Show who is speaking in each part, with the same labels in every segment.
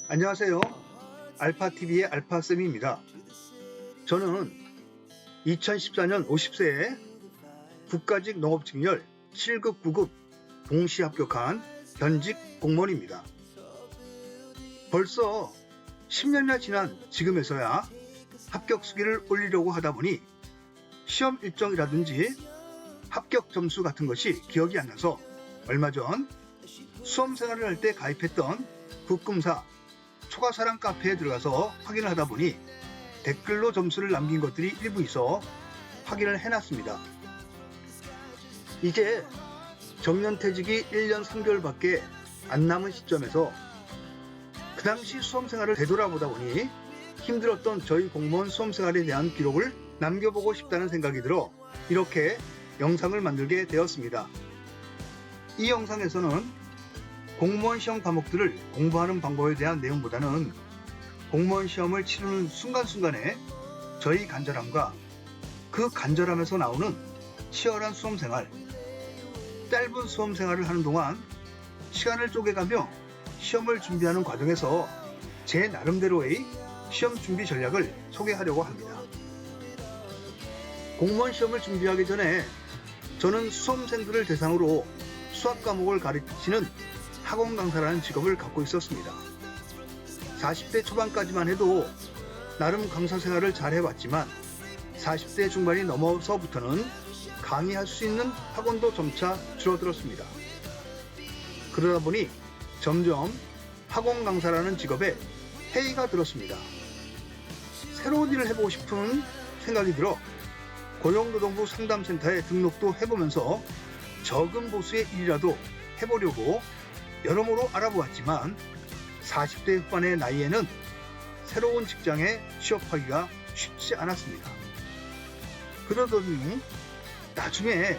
Speaker 1: 안녕하세요. 알파TV의 알파쌤입니다. 저는 2014년 50세에 국가직 농업직렬 7급 9급 동시 합격한 현직 공무원입니다. 벌써 10년이나 지난 지금에서야 합격 수기를 올리려고 하다 보니 시험 일정이라든지 합격 점수 같은 것이 기억이 안 나서 얼마 전 수험 생활을 할 때 가입했던 국금사 초가사랑 카페에 들어가서 확인을 하다 보니 댓글로 점수를 남긴 것들이 일부 있어 확인을 해놨습니다. 이제 정년퇴직이 1년 3개월밖에 안 남은 시점에서 그 당시 수험생활을 되돌아보다 보니 힘들었던 저희 공무원 수험생활에 대한 기록을 남겨보고 싶다는 생각이 들어 이렇게 영상을 만들게 되었습니다. 이 영상에서는 공무원 시험 과목들을 공부하는 방법에 대한 내용보다는 공무원 시험을 치르는 순간순간에 저희 간절함과 그 간절함에서 나오는 치열한 수험생활, 짧은 수험생활을 하는 동안 시간을 쪼개가며 시험을 준비하는 과정에서 제 나름대로의 시험 준비 전략을 소개하려고 합니다. 공무원 시험을 준비하기 전에 저는 수험생들을 대상으로 수학 과목을 가르치는 학원 강사라는 직업을 갖고 있었습니다. 40대 초반까지만 해도 나름 강사 생활을 잘 해왔지만 40대 중반이 넘어서부터는 강의할 수 있는 학원도 점차 줄어들었습니다. 그러다 보니 점점 학원 강사라는 직업에 해이가 들었습니다. 새로운 일을 해보고 싶은 생각이 들어 고용노동부 상담센터에 등록도 해보면서 적은 보수의 일이라도 해보려고 여러모로 알아보았지만 40대 후반의 나이에는 새로운 직장에 취업하기가 쉽지 않았습니다. 그러더니 나중에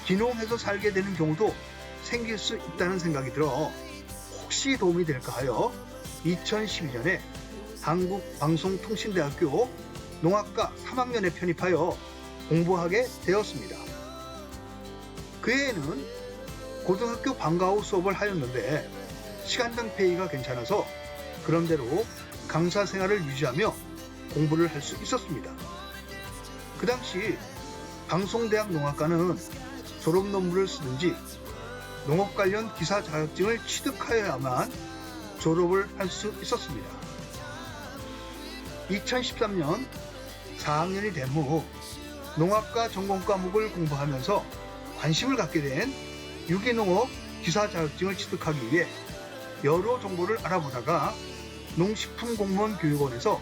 Speaker 1: 귀농해서 살게 되는 경우도 생길 수 있다는 생각이 들어 혹시 도움이 될까 하여 2012년에 한국방송통신대학교 농학과 3학년에 편입하여 공부하게 되었습니다. 그 해에는 고등학교 방과 후 수업을 하였는데 시간당 페이가 괜찮아서 그런대로 강사 생활을 유지하며 공부를 할 수 있었습니다. 그 당시 방송대학 농학과는 졸업 논문을 쓰든지 농업 관련 기사 자격증을 취득하여야만 졸업을 할 수 있었습니다. 2013년 4학년이 된 후 농학과 전공 과목을 공부하면서 관심을 갖게 된 유기농업 기사 자격증을 취득하기 위해 여러 정보를 알아보다가 농식품공무원교육원에서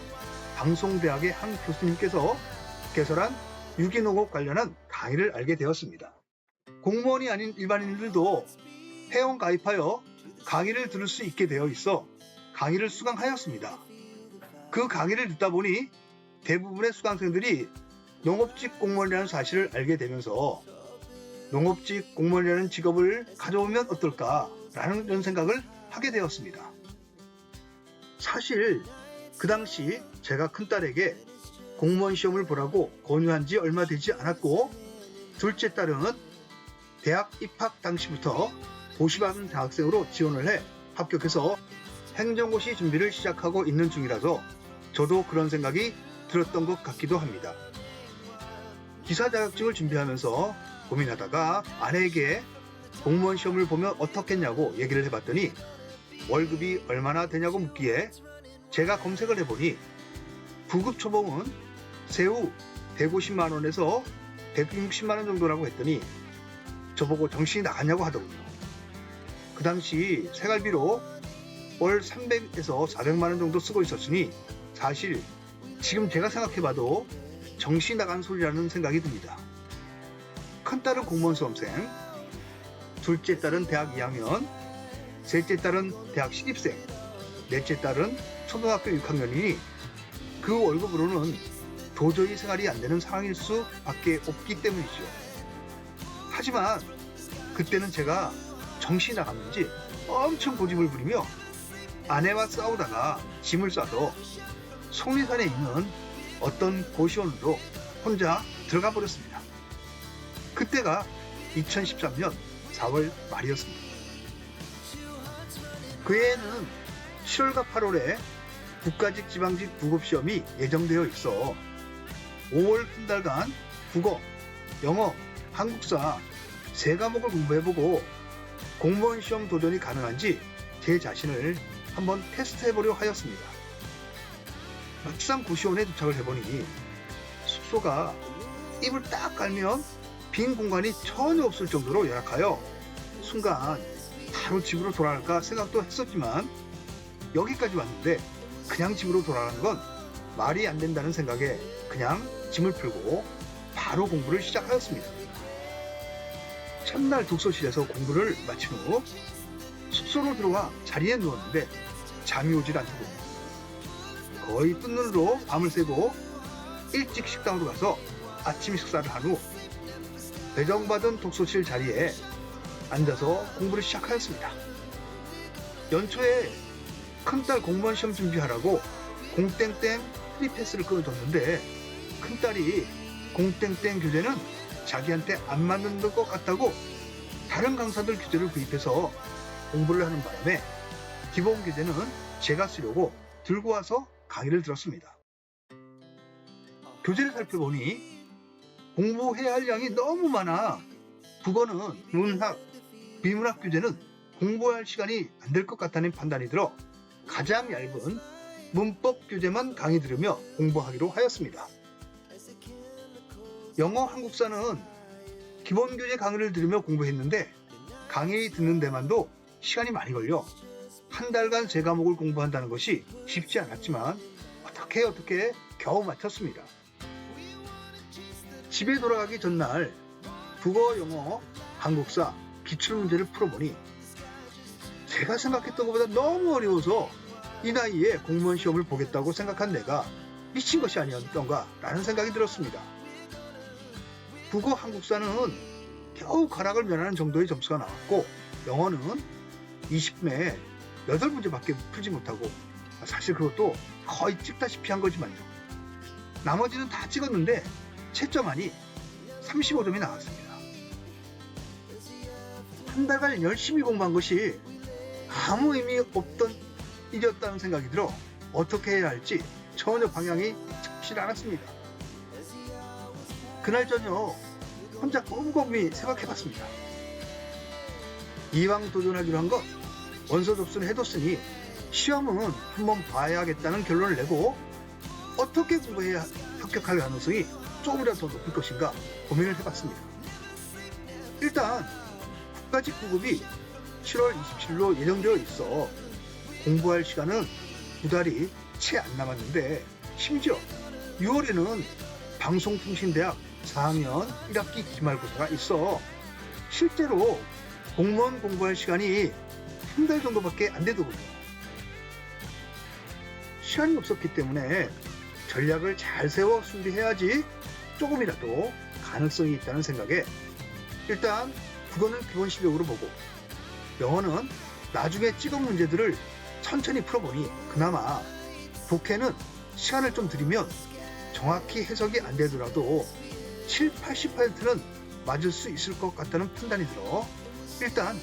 Speaker 1: 방송대학의 한 교수님께서 개설한 유기농업 관련한 강의를 알게 되었습니다. 공무원이 아닌 일반인들도 회원 가입하여 강의를 들을 수 있게 되어 있어 강의를 수강하였습니다. 그 강의를 듣다 보니 대부분의 수강생들이 농업직 공무원이라는 사실을 알게 되면서 농업직 공무원이라는 직업을 가져오면 어떨까라는 이런 생각을 하게 되었습니다. 사실 그 당시 제가 큰딸에게 공무원 시험을 보라고 권유한 지 얼마 되지 않았고 둘째 딸은 대학 입학 당시부터 고시받은 대학생으로 지원을 해 합격해서 행정고시 준비를 시작하고 있는 중이라서 저도 그런 생각이 들었던 것 같기도 합니다. 기사 자격증을 준비하면서 고민하다가 아내에게 공무원 시험을 보면 어떻겠냐고 얘기를 해봤더니 월급이 얼마나 되냐고 묻기에 제가 검색을 해보니 9급 초봉은 세후 150만원에서 160만원 정도라고 했더니 저보고 정신이 나갔냐고 하더군요. 그 당시 생활비로 월 300에서 400만원 정도 쓰고 있었으니 사실 지금 제가 생각해봐도 정신이 나간 소리라는 생각이 듭니다. 큰딸은 공무원 수험생, 둘째 딸은 대학 2학년, 셋째 딸은 대학 신입생, 넷째 딸은 초등학교 6학년이니 그 월급으로는 도저히 생활이 안 되는 상황일 수밖에 없기 때문이죠. 하지만 그때는 제가 정신이 나갔는지 엄청 고집을 부리며 아내와 싸우다가 짐을 싸서 속리산에 있는 어떤 고시원으로 혼자 들어가 버렸습니다. 그때가 2013년 4월 말이었습니다. 그 해에는 7월과 8월에 국가직 지방직 부급시험이 예정되어 있어 5월 한 달간 국어, 영어, 한국사 세 과목을 공부해보고 공무원 시험 도전이 가능한지 제 자신을 한번 테스트해보려 하였습니다. 막상 고시원에 도착을 해보니 숙소가 이불 딱 깔면 빈 공간이 전혀 없을 정도로 열악하여 순간 바로 집으로 돌아갈까 생각도 했었지만 여기까지 왔는데 그냥 집으로 돌아가는 건 말이 안 된다는 생각에 그냥 짐을 풀고 바로 공부를 시작하였습니다. 첫날 독서실에서 공부를 마친 후 숙소로 들어와 자리에 누웠는데 잠이 오질 않더군요. 거의 뜬 눈으로 밤을 새고 일찍 식당으로 가서 아침 식사를 한 후 배정받은 독서실 자리에 앉아서 공부를 시작하였습니다. 연초에 큰딸 공무원 시험 준비하라고 공땡땡 프리패스를 끊어줬는데 큰딸이 공땡땡 교재는 자기한테 안 맞는 것 같다고 다른 강사들 교재를 구입해서 공부를 하는 바람에 기본 교재는 제가 쓰려고 들고 와서 강의를 들었습니다. 교재를 살펴보니 공부해야 할 양이 너무 많아 국어는 문학, 비문학 교재는 공부할 시간이 안 될 것 같다는 판단이 들어 가장 얇은 문법 교재만 강의 들으며 공부하기로 하였습니다. 영어, 한국사는 기본 교재 강의를 들으며 공부했는데 강의 듣는 데만도 시간이 많이 걸려 한 달간 세 과목을 공부한다는 것이 쉽지 않았지만 어떻게 겨우 마쳤습니다. 집에 돌아가기 전날 국어, 영어, 한국사 기출문제를 풀어보니 제가 생각했던 것보다 너무 어려워서 이 나이에 공무원 시험을 보겠다고 생각한 내가 미친 것이 아니었던가 라는 생각이 들었습니다. 국어, 한국사는 겨우 가락을 면하는 정도의 점수가 나왔고 영어는 20분에 8문제밖에 풀지 못하고 사실 그것도 거의 찍다시피 한 거지만요. 나머지는 다 찍었는데 채점안이 35점이 나왔습니다. 한 달간 열심히 공부한 것이 아무 의미 없던 일이었다는 생각이 들어 어떻게 해야 할지 전혀 방향이 잡히지 않았습니다. 그날 저녁 혼자 꼼꼼히 생각해봤습니다. 이왕 도전하기로 한 것 원서 접수는 해뒀으니 시험은 한번 봐야겠다는 결론을 내고 어떻게 공부해야 합격할 가능성이 조금이라도 더 높을 것인가 고민을 해봤습니다. 일단 국가직 구급이 7월 27일로 예정되어 있어 공부할 시간은 2달이 채 안 남았는데 심지어 6월에는 방송통신대학 4학년 1학기 기말고사가 있어 실제로 공무원 공부할 시간이 한 달 정도밖에 안 되더군요. 시간이 없었기 때문에 전략을 잘 세워 준비해야지 조금이라도 가능성이 있다는 생각에 일단 국어는 기본 실력으로 보고 영어는 나중에 찍은 문제들을 천천히 풀어보니 그나마 독해는 시간을 좀 들이면 정확히 해석이 안 되더라도 70~80%는 맞을 수 있을 것 같다는 판단이 들어 일단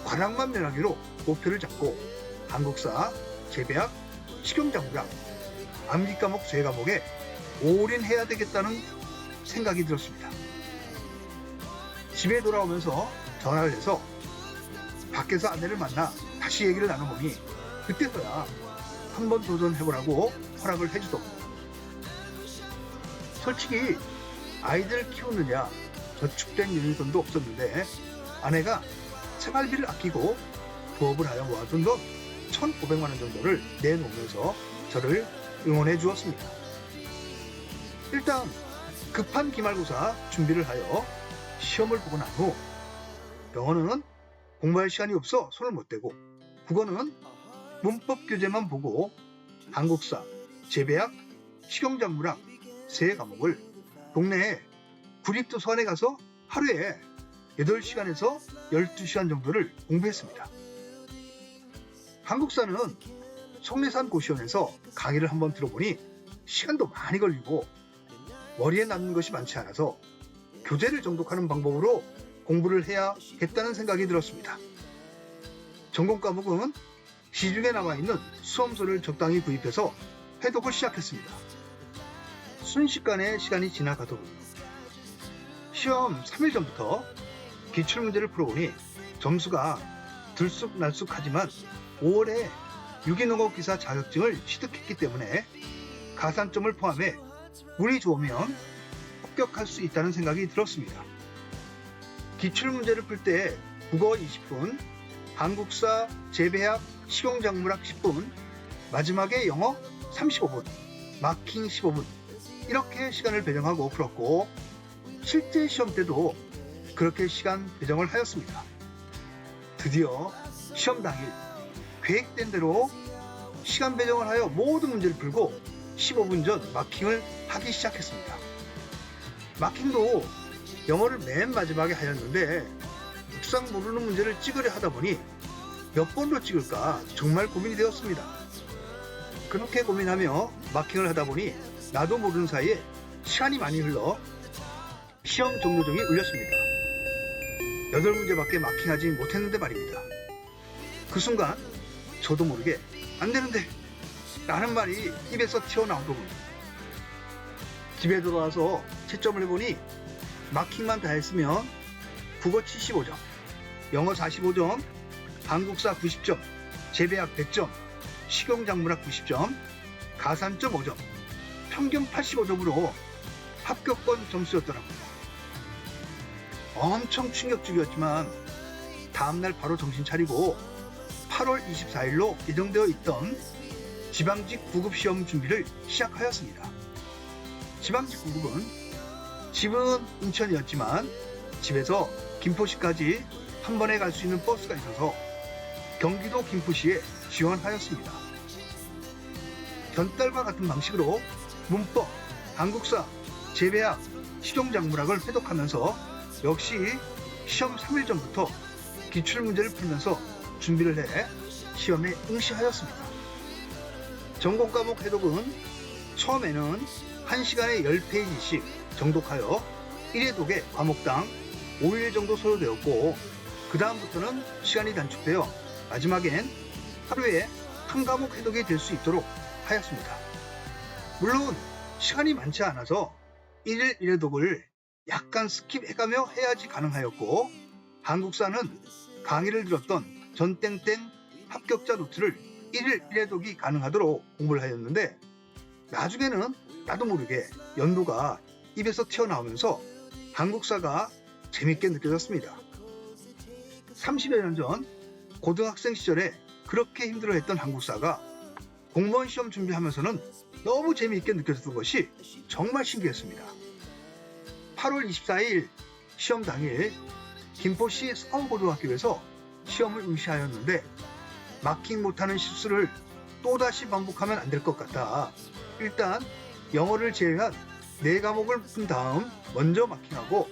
Speaker 1: 관악만 면하기로 목표를 잡고 한국사, 재배학, 식용자물학, 암기 과목 3과목에 올인해야 되겠다는 생각이 들었습니다. 집에 돌아오면서 전화를 해서 밖에서 아내를 만나 다시 얘기를 나눠보니 그때서야 한번 도전해보라고 허락을 해주더군요. 솔직히 아이들 키우느냐 저축된 유니돈도 없었는데 아내가 생활비를 아끼고 부업을 하여 모아둔 돈 1,500만 원 정도를 내놓으면서 저를 응원해 주었습니다. 일단 급한 기말고사 준비를 하여 시험을 보고 난 후 영어는 공부할 시간이 없어 손을 못 대고 국어는 문법 교재만 보고 한국사, 재배학, 식용자물학 3과목을 동네에 구립도서관에 가서 하루에 8시간에서 12시간 정도를 공부했습니다. 한국사는 속리산 고시원에서 강의를 한번 들어보니 시간도 많이 걸리고 머리에 남는 것이 많지 않아서 교재를 정독하는 방법으로 공부를 해야겠다는 생각이 들었습니다. 전공 과목은 시중에 나와있는 수험서를 적당히 구입해서 해독을 시작했습니다. 순식간에 시간이 지나가더군요. 시험 3일 전부터 기출문제를 풀어보니 점수가 들쑥날쑥하지만 5월에 유기농업 기사 자격증을 취득했기 때문에 가산점을 포함해 운이 좋으면 합격할 수 있다는 생각이 들었습니다. 기출문제를 풀 때 국어 20분, 한국사, 재배학, 식용작물학 10분, 마지막에 영어 35분, 마킹 15분 이렇게 시간을 배정하고 풀었고 실제 시험 때도 그렇게 시간 배정을 하였습니다. 드디어 시험 당일 계획된 대로 시간 배정을 하여 모든 문제를 풀고 15분 전 마킹을 하기 시작했습니다. 마킹도 영어를 맨 마지막에 하였는데 막상 모르는 문제를 찍으려 하다 보니 몇 번로 찍을까 정말 고민이 되었습니다. 그렇게 고민하며 마킹을 하다 보니 나도 모르는 사이에 시간이 많이 흘러 시험 종료등이 울렸습니다. 8문제밖에 마킹하지 못했는데 말입니다. 그 순간 저도 모르게 안 되는데 라는 말이 입에서 튀어나오더군요. 집에 돌아와서 채점을 해보니 마킹만 다 했으면 국어 75점, 영어 45점, 한국사 90점, 재배학 100점, 식용작물학 90점, 가산점 5점, 평균 85점으로 합격권 점수였더라고요. 엄청 충격적이었지만 다음날 바로 정신 차리고 8월 24일로 예정되어 있던 지방직 9급 시험 준비를 시작하였습니다. 지방직 9급은 집은 인천이었지만 집에서 김포시까지 한 번에 갈 수 있는 버스가 있어서 경기도 김포시에 지원하였습니다. 전달과 같은 방식으로 문법, 한국사, 재배학, 식용작물학을 회독하면서 역시 시험 3일 전부터 기출문제를 풀면서 준비를 해 시험에 응시하였습니다. 전공과목 해독은 처음에는 1시간에 10페이지씩 정독하여 1회독에 과목당 5일 정도 소요되었고 그 다음부터는 시간이 단축되어 마지막엔 하루에 한 과목 해독이 될 수 있도록 하였습니다. 물론 시간이 많지 않아서 1일 1회독을 약간 스킵해가며 해야지 가능하였고 한국사는 강의를 들었던 전땡땡 합격자 노트를 1일 1회독이 가능하도록 공부를 하였는데 나중에는 나도 모르게 연도가 입에서 튀어나오면서 한국사가 재밌게 느껴졌습니다. 30여 년 전 고등학생 시절에 그렇게 힘들어했던 한국사가 공무원 시험 준비하면서는 너무 재미있게 느껴졌던 것이 정말 신기했습니다. 8월 24일 시험 당일 김포시 서울고등학교에서 시험을 응시하였는데 마킹 못하는 실수를 또다시 반복하면 안 될 것 같다. 일단 영어를 제외한 4과목을 푼 다음 먼저 마킹하고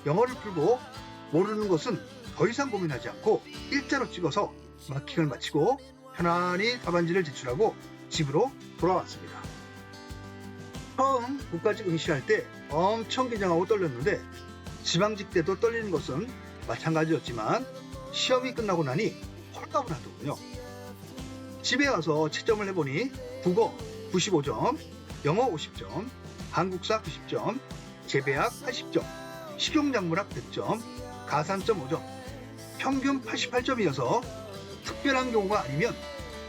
Speaker 1: 영어를 풀고 모르는 것은 더 이상 고민하지 않고 일자로 찍어서 마킹을 마치고 편안히 답안지를 제출하고 집으로 돌아왔습니다. 처음 국가직 응시할 때 엄청 긴장하고 떨렸는데 지방직 때도 떨리는 것은 마찬가지였지만 시험이 끝나고 나니 홀가분하더군요. 집에 와서 채점을 해보니 국어 95점, 영어 50점, 한국사 90점, 재배학 80점, 식용작물학 100점, 가산점 5점, 평균 88점이어서 특별한 경우가 아니면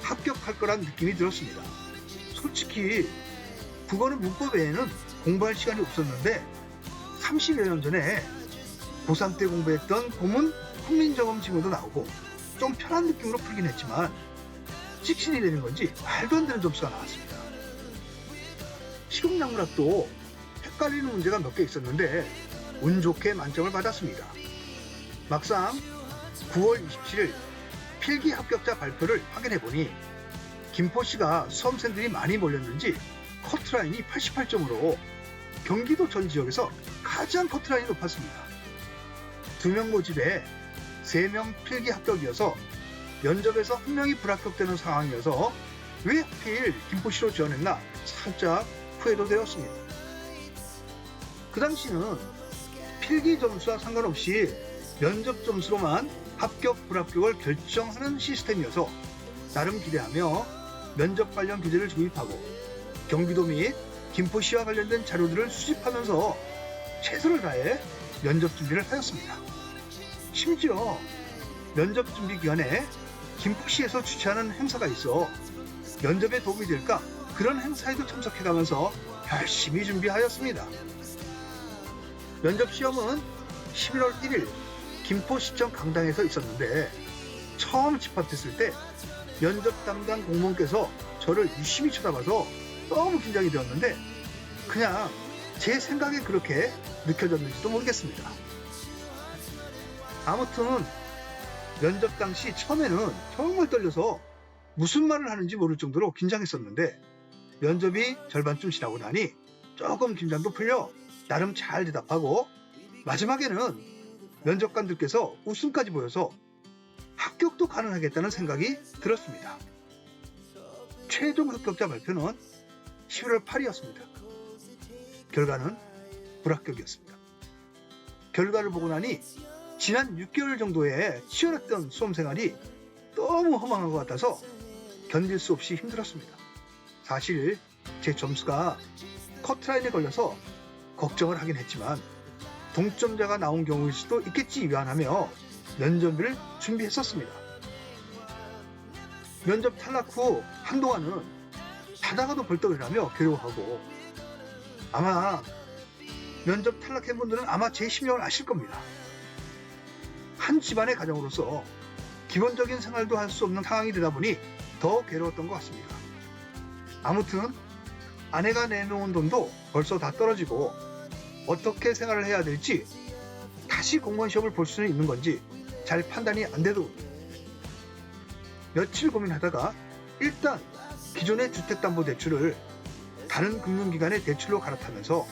Speaker 1: 합격할 거란 느낌이 들었습니다. 솔직히 국어는 문법 외에는 공부할 시간이 없었는데 30여 년 전에 고3 때 공부했던 고문 국민점검 지문도 나오고 좀 편한 느낌으로 풀긴 했지만 찍신이 되는 건지 말도 안 되는 점수가 나왔습니다. 식용작물학도 헷갈리는 문제가 몇 개 있었는데 운 좋게 만점을 받았습니다. 막상 9월 27일 필기 합격자 발표를 확인해보니 김포시가 수험생들이 많이 몰렸는지 커트라인이 88점으로 경기도 전 지역에서 가장 커트라인이 높았습니다. 2명 모집에 3명 필기 합격이어서 면접에서 1명이 불합격되는 상황이어서 왜 하필 김포시로 지원했나 살짝 후회도 되었습니다. 그 당시는 필기 점수와 상관없이 면접 점수로만 합격, 불합격을 결정하는 시스템이어서 나름 기대하며 면접 관련 교재를 조립하고 경기도 및 김포시와 관련된 자료들을 수집하면서 최선을 다해 면접 준비를 하였습니다. 심지어 면접 준비 기간에 김포시에서 주최하는 행사가 있어 면접에 도움이 될까 그런 행사에도 참석해가면서 열심히 준비하였습니다. 면접 시험은 11월 1일 김포시청 강당에서 있었는데 처음 집합했을 때 면접 담당 공무원께서 저를 유심히 쳐다봐서 너무 긴장이 되었는데 그냥 제 생각에 그렇게 느껴졌는지도 모르겠습니다. 아무튼 면접 당시 처음에는 정말 떨려서 무슨 말을 하는지 모를 정도로 긴장했었는데 면접이 절반쯤 지나고 나니 조금 긴장도 풀려 나름 잘 대답하고 마지막에는 면접관들께서 웃음까지 보여서 합격도 가능하겠다는 생각이 들었습니다. 최종 합격자 발표는 11월 8일이었습니다. 결과는 불합격이었습니다. 결과를 보고 나니 지난 6개월 정도의 치열했던 수험생활이 너무 허망한 것 같아서 견딜 수 없이 힘들었습니다. 사실 제 점수가 커트라인에 걸려서 걱정을 하긴 했지만 동점자가 나온 경우일 수도 있겠지 위안하며 면접을 준비했었습니다. 면접 탈락 후 한동안은 자다가도 벌떡이라며 괴로워하고 아마 면접 탈락한 분들은 아마 제 심정을 아실 겁니다. 한 집안의 가정으로서 기본적인 생활도 할 수 없는 상황이 되다 보니 더 괴로웠던 것 같습니다. 아무튼 아내가 내놓은 돈도 벌써 다 떨어지고 어떻게 생활을 해야 될지 다시 공무원 시험을 볼 수는 있는 건지 잘 판단이 안 되더군요. 며칠 고민하다가 일단 기존의 주택담보대출을 다른 금융기관의 대출로 갈아타면서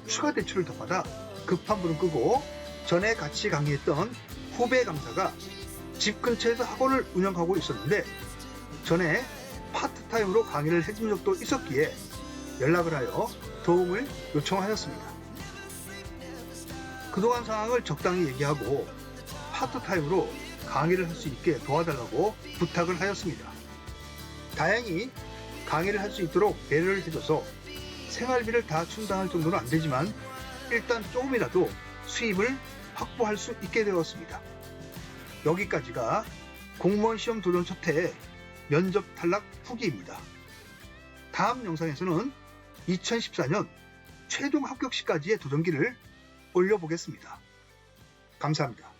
Speaker 1: 추가 대출을 더 받아 급한 불은 끄고 전에 같이 강의했던 후배 강사가 집 근처에서 학원을 운영하고 있었는데 전에 파트타임으로 강의를 해준 적도 있었기에 연락을 하여 도움을 요청하였습니다. 그동안 상황을 적당히 얘기하고 파트타임으로 강의를 할 수 있게 도와달라고 부탁을 하였습니다. 다행히 강의를 할 수 있도록 배려를 해줘서 생활비를 다 충당할 정도는 안 되지만 일단 조금이라도 수입을 확보할 수 있게 되었습니다. 여기까지가 공무원 시험 도전 첫해 면접 탈락 후기입니다. 다음 영상에서는 2014년 최종 합격 시까지의 도전기를 올려보겠습니다. 감사합니다.